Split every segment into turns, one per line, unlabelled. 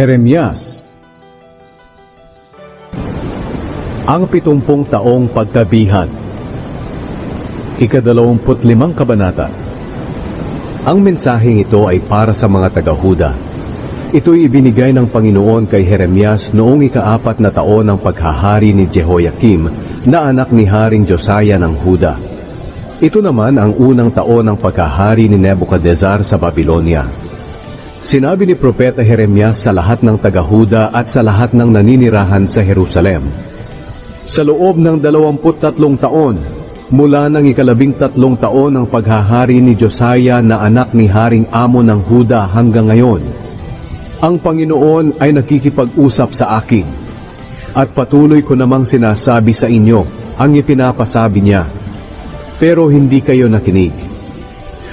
Jeremias. Ang 70 taong pagkabihan. Ika-25 kabanata. Ang mensaheng ito ay para sa mga taga-Huda. Ito'y ibinigay ng Panginoon kay Jeremias noong ika-4 na taon ng paghahari ni Jehoiakim na anak ni Haring Josiah ng Huda. Ito naman ang unang taon ng paghahari ni Nebuchadnezzar sa Babylonia. Sinabi ni Propeta Jeremias sa lahat ng taga-Huda at sa lahat ng naninirahan sa Jerusalem, sa loob ng 23 taon, mula ng ika-13 taon ng paghahari ni Josiah na anak ni Haring Amon ng Huda hanggang ngayon, ang Panginoon ay nakikipag-usap sa akin, at patuloy ko namang sinasabi sa inyo ang ipinapasabi niya, pero hindi kayo nakinig.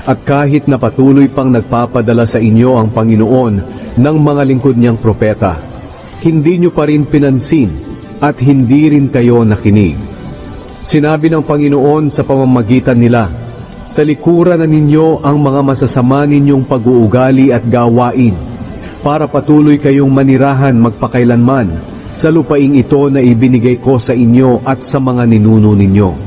At kahit na patuloy pang nagpapadala sa inyo ang Panginoon ng mga lingkod niyang propeta, hindi niyo pa rin pinansin at hindi rin kayo nakinig. Sinabi ng Panginoon sa pamamagitan nila, talikuran na ninyo ang mga masasama ninyong pag-uugali at gawain, para patuloy kayong manirahan magpakailanman sa lupaing ito na ibinigay ko sa inyo at sa mga ninuno ninyo.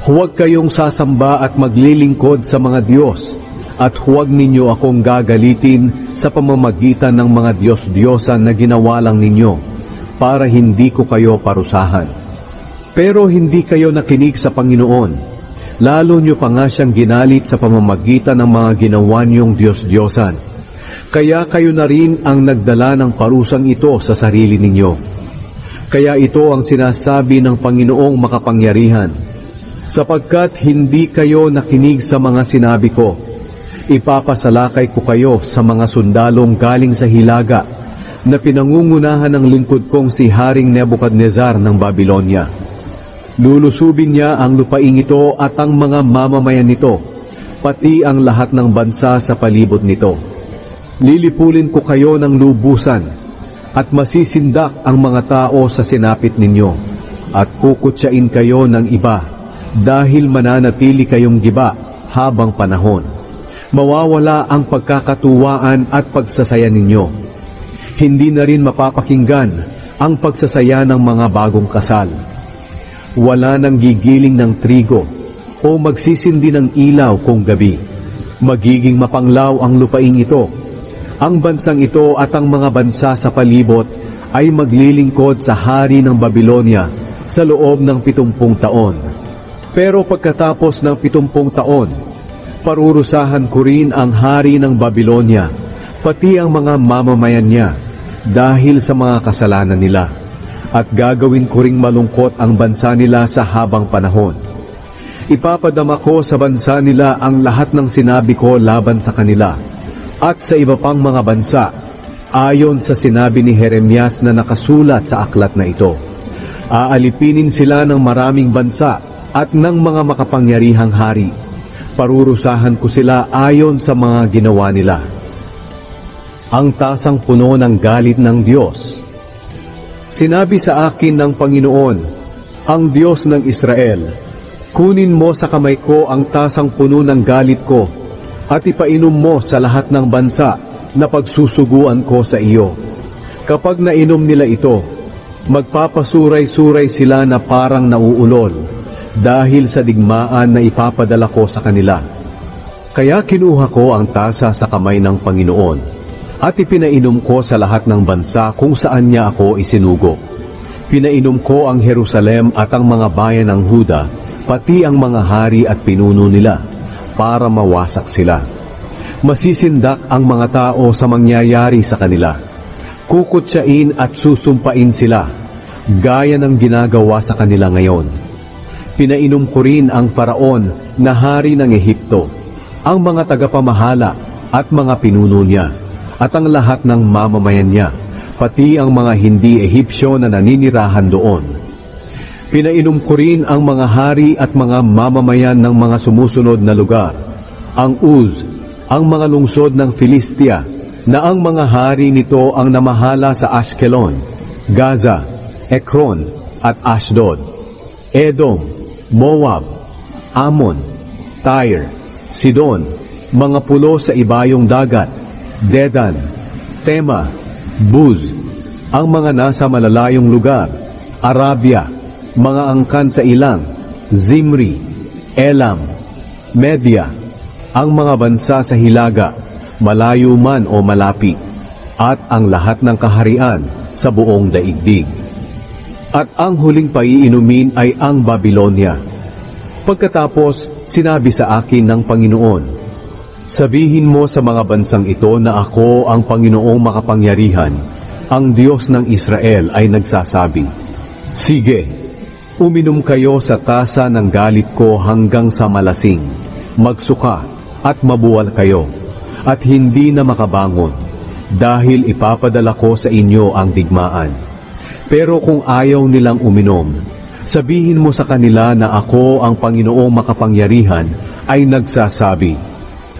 Huwag kayong sasamba at maglilingkod sa mga Diyos, at huwag ninyo akong gagalitin sa pamamagitan ng mga Diyos-Diyosan na ginawa lang ninyo, para hindi ko kayo parusahan. Pero hindi kayo nakinig sa Panginoon, lalo nyo pa nga siyang ginalit sa pamamagitan ng mga ginawa niyong Diyos-Diyosan. Kaya kayo na rin ang nagdala ng parusang ito sa sarili ninyo. Kaya ito ang sinasabi ng Panginoong makapangyarihan, sapagkat hindi kayo nakinig sa mga sinabi ko, ipapasalakay ko kayo sa mga sundalong galing sa Hilaga na pinangungunahan ng lingkod kong si Haring Nebuchadnezzar ng Babylonia. Lulusubin niya ang lupaing ito at ang mga mamamayan nito, pati ang lahat ng bansa sa palibot nito. Lilipulin ko kayo ng lubusan, at masisindak ang mga tao sa sinapit ninyo, at kukutsain kayo ng iba, dahil mananatili kayong giba habang panahon. Mawawala ang pagkakatuwaan at pagsasaya ninyo. Hindi na rin mapapakinggan ang pagsasaya ng mga bagong kasal. Wala nang gigiling ng trigo o magsisindi ng ilaw kung gabi. Magiging mapanglaw ang lupaing ito. Ang bansang ito at ang mga bansa sa palibot ay maglilingkod sa hari ng Babylonia sa loob ng 70 taon. Pero pagkatapos ng 70 taon, parurusahan ko rin ang hari ng Babylonia, pati ang mga mamamayan niya, dahil sa mga kasalanan nila, at gagawin ko ring malungkot ang bansa nila sa habang panahon. Ipapadama ko sa bansa nila ang lahat ng sinabi ko laban sa kanila, at sa iba pang mga bansa, ayon sa sinabi ni Jeremias na nakasulat sa aklat na ito. Aalipinin sila ng maraming bansa, at ng mga makapangyarihang hari. Parurusahan ko sila ayon sa mga ginawa nila. Ang tasang puno ng galit ng Diyos. Sinabi sa akin ng Panginoon, ang Diyos ng Israel, kunin mo sa kamay ko ang tasang puno ng galit ko, at ipainom mo sa lahat ng bansa na pagsusuguan ko sa iyo. Kapag nainom nila ito, magpapasuray-suray sila na parang nauulol, dahil sa digmaan na ipapadala ko sa kanila. Kaya kinuha ko ang tasa sa kamay ng Panginoon, at ipinainom ko sa lahat ng bansa kung saan niya ako isinugo. Pinainom ko ang Jerusalem at ang mga bayan ng Huda, pati ang mga hari at pinuno nila, para mawasak sila. Masisindak ang mga tao sa mangyayari sa kanila. Kukutsain at susumpain sila, gaya ng ginagawa sa kanila ngayon. Pinainom ko rin ang Paraon na hari ng Ehipto, ang mga tagapamahala at mga pinuno niya, at ang lahat ng mamamayan niya, pati ang mga hindi Ehipsyo na naninirahan doon. Pinainom ko rin ang mga hari at mga mamamayan ng mga sumusunod na lugar, ang Uz, ang mga lungsod ng Filistia, na ang mga hari nito ang namahala sa Ashkelon, Gaza, Ekron, at Ashdod, Edom, Moab, Ammon, Tyre, Sidon, mga pulo sa ibayong dagat, Dedan, Tema, Buz, ang mga nasa malalayong lugar, Arabia, mga angkan sa ilang, Zimri, Elam, Media, ang mga bansa sa hilaga, malayo man o malapit, at ang lahat ng kaharian sa buong daigdig. At ang huling paiinumin ay ang Babilonia. Pagkatapos, sinabi sa akin ng Panginoon, sabihin mo sa mga bansang ito na ako ang Panginoong makapangyarihan, ang Diyos ng Israel ay nagsasabi, sige, uminom kayo sa tasa ng galit ko hanggang sa malasing, magsuka at mabuwal kayo, at hindi na makabangon, dahil ipapadala ko sa inyo ang digmaan. Pero kung ayaw nilang uminom, sabihin mo sa kanila na ako ang Panginoong makapangyarihan ay nagsasabi,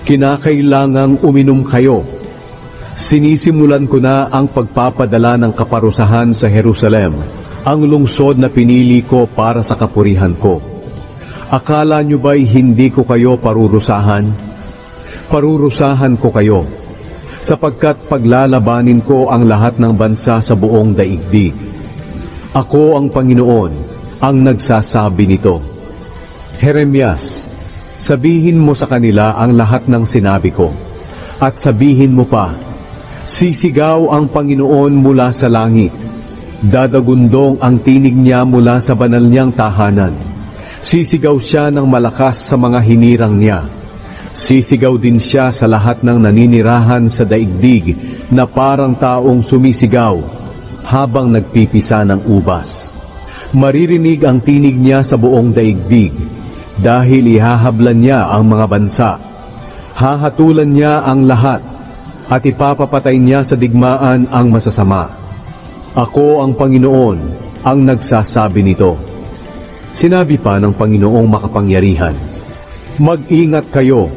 kinakailangang uminom kayo. Sinisimulan ko na ang pagpapadala ng kaparusahan sa Jerusalem, ang lungsod na pinili ko para sa kapurihan ko. Akala nyo ba'y hindi ko kayo parurusahan? Parurusahan ko kayo, sapagkat paglalabanin ko ang lahat ng bansa sa buong daigdig. Ako ang Panginoon, ang nagsasabi nito. Jeremias, sabihin mo sa kanila ang lahat ng sinabi ko, at sabihin mo pa, sisigaw ang Panginoon mula sa langit, dadagundong ang tinig niya mula sa banal niyang tahanan, sisigaw siya ng malakas sa mga hinirang niya, sisigaw din siya sa lahat ng naninirahan sa daigdig na parang taong sumisigaw habang nagpipisa ng ubas. Maririnig ang tinig niya sa buong daigdig, dahil ihahablan niya ang mga bansa. Hahatulan niya ang lahat, at ipapapatay niya sa digmaan ang masasama. Ako ang Panginoon, ang nagsasabi nito. Sinabi pa ng Panginoong makapangyarihan, mag-ingat kayo,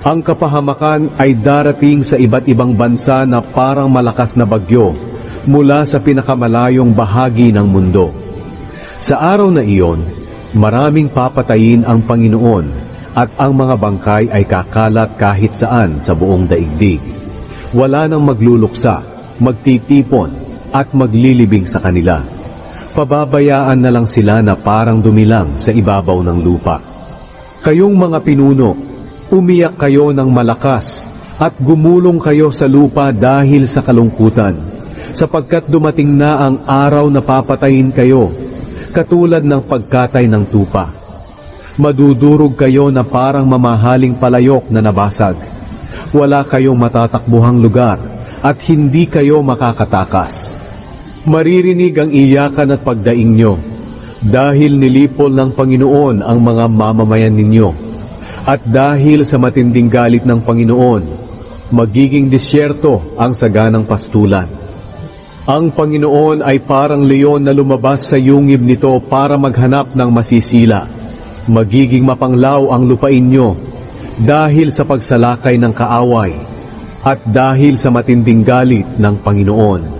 ang kapahamakan ay darating sa iba't ibang bansa na parang malakas na bagyo mula sa pinakamalayong bahagi ng mundo. Sa araw na iyon, maraming papatayin ang Panginoon at ang mga bangkay ay kakalat kahit saan sa buong daigdig. Wala nang magluluksa, magtitipon at maglilibing sa kanila. Pababayaan na lang sila na parang dumilang sa ibabaw ng lupa. Kayong mga pinuno, umiyak kayo ng malakas at gumulong kayo sa lupa dahil sa kalungkutan, sapagkat dumating na ang araw na papatayin kayo, katulad ng pagkatay ng tupa. Madudurog kayo na parang mamahaling palayok na nabasag. Wala kayong matatakbuhang lugar at hindi kayo makakatakas. Maririnig ang iyakan at pagdaing nyo, dahil nilipol ng Panginoon ang mga mamamayan ninyo, at dahil sa matinding galit ng Panginoon, magiging disyerto ang saganang pastulan. Ang Panginoon ay parang leon na lumabas sa yungib nito para maghanap ng masisila. Magiging mapanglaw ang lupain nyo dahil sa pagsalakay ng kaaway at dahil sa matinding galit ng Panginoon.